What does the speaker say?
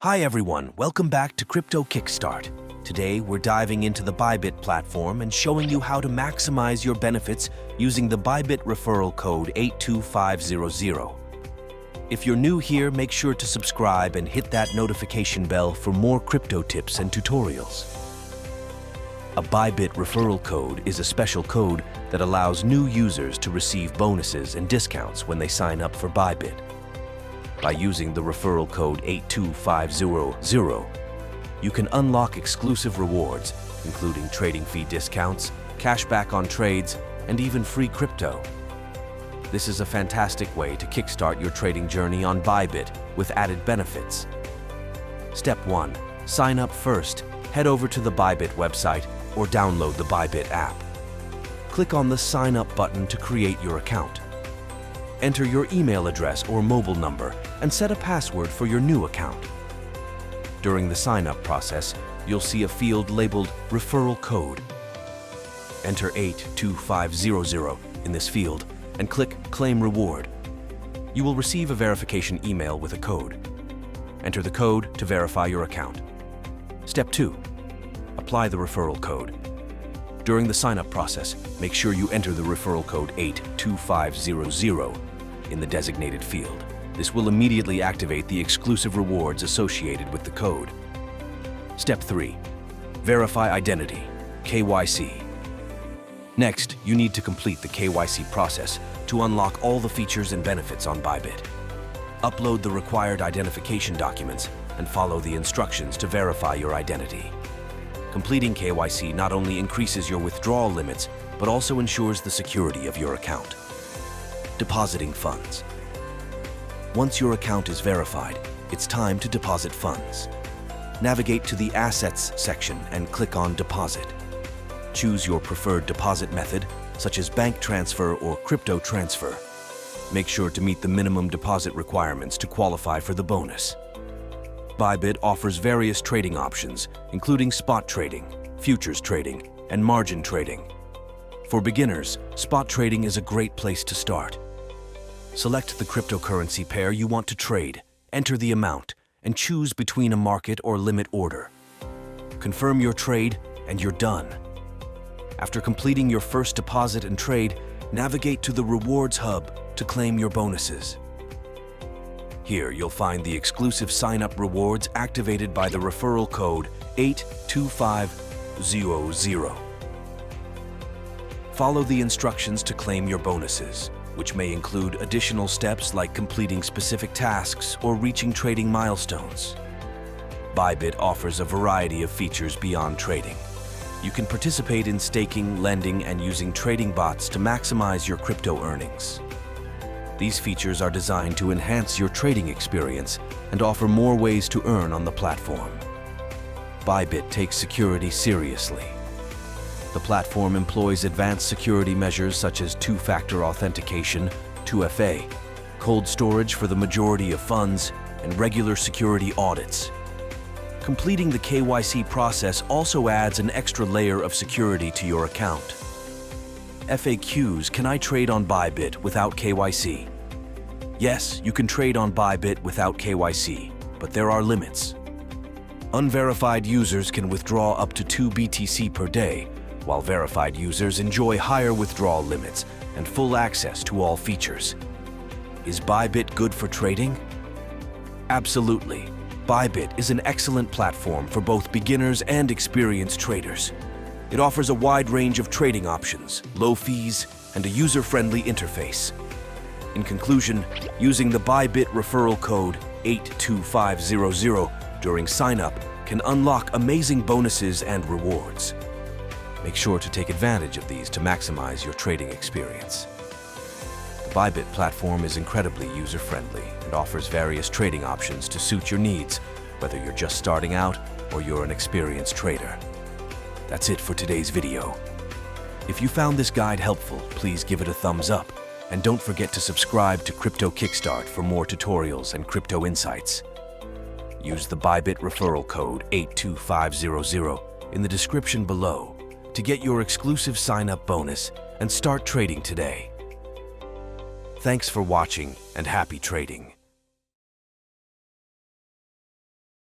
Hi everyone, welcome back to Crypto Kickstart. Today we're diving into the Bybit platform and showing you how to maximize your benefits using the Bybit Referral code 82500. If you're new here, make sure to subscribe and hit that notification bell for more crypto tips and tutorials. A Bybit Referral code is a special code that allows new users to receive bonuses and discounts when they sign up for Bybit. By using the referral code 82500, you can unlock exclusive rewards, including trading fee discounts, cashback on trades, and even free crypto. This is a fantastic way to kickstart your trading journey on Bybit with added benefits. Step 1. Sign up first. Head over to the Bybit website or download the Bybit app. Click on the Sign Up button to create your account. Enter your email address or mobile number and set a password for your new account. During the sign-up process, you'll see a field labeled Referral Code. Enter 82500 in this field and click Claim Reward. You will receive a verification email with a code. Enter the code to verify your account. Step 2. Apply the referral code. During the sign-up process, make sure you enter the referral code 82500 in the designated field. This will immediately activate the exclusive rewards associated with the code. Step 3. Verify identity, KYC. Next, you need to complete the KYC process to unlock all the features and benefits on Bybit. Upload the required identification documents and follow the instructions to verify your identity. Completing KYC not only increases your withdrawal limits, but also ensures the security of your account. Depositing funds. Once your account is verified, it's time to deposit funds. Navigate to the Assets section and click on Deposit. Choose your preferred deposit method, such as bank transfer or crypto transfer. Make sure to meet the minimum deposit requirements to qualify for the bonus. Bybit offers various trading options, including spot trading, futures trading, and margin trading. For beginners, spot trading is a great place to start. Select the cryptocurrency pair you want to trade, enter the amount, and choose between a market or limit order. Confirm your trade, and you're done. After completing your first deposit and trade, navigate to the Rewards Hub to claim your bonuses. Here, you'll find the exclusive sign-up rewards activated by the referral code 82500. Follow the instructions to claim your bonuses, which may include additional steps like completing specific tasks or reaching trading milestones. Bybit offers a variety of features beyond trading. You can participate in staking, lending, and using trading bots to maximize your crypto earnings. These features are designed to enhance your trading experience and offer more ways to earn on the platform. Bybit takes security seriously. The platform employs advanced security measures such as two-factor authentication, 2FA, cold storage for the majority of funds, and regular security audits. Completing the KYC process also adds an extra layer of security to your account. FAQs: Can I trade on Bybit without KYC? Yes, you can trade on Bybit without KYC, but there are limits. Unverified users can withdraw up to 2 BTC per day, while verified users enjoy higher withdrawal limits and full access to all features. Is Bybit good for trading? Absolutely. Bybit is an excellent platform for both beginners and experienced traders. It offers a wide range of trading options, low fees, and a user-friendly interface. In conclusion, using the Bybit referral code 82500 during sign-up can unlock amazing bonuses and rewards. Make sure to take advantage of these to maximize your trading experience. The Bybit platform is incredibly user-friendly and offers various trading options to suit your needs, whether you're just starting out or you're an experienced trader. That's it for today's video. If you found this guide helpful, please give it a thumbs up, and don't forget to subscribe to Crypto Kickstart for more tutorials and crypto insights. Use the Bybit referral code 82500 in the description below to get your exclusive sign-up bonus and start trading today. Thanks for watching and happy trading.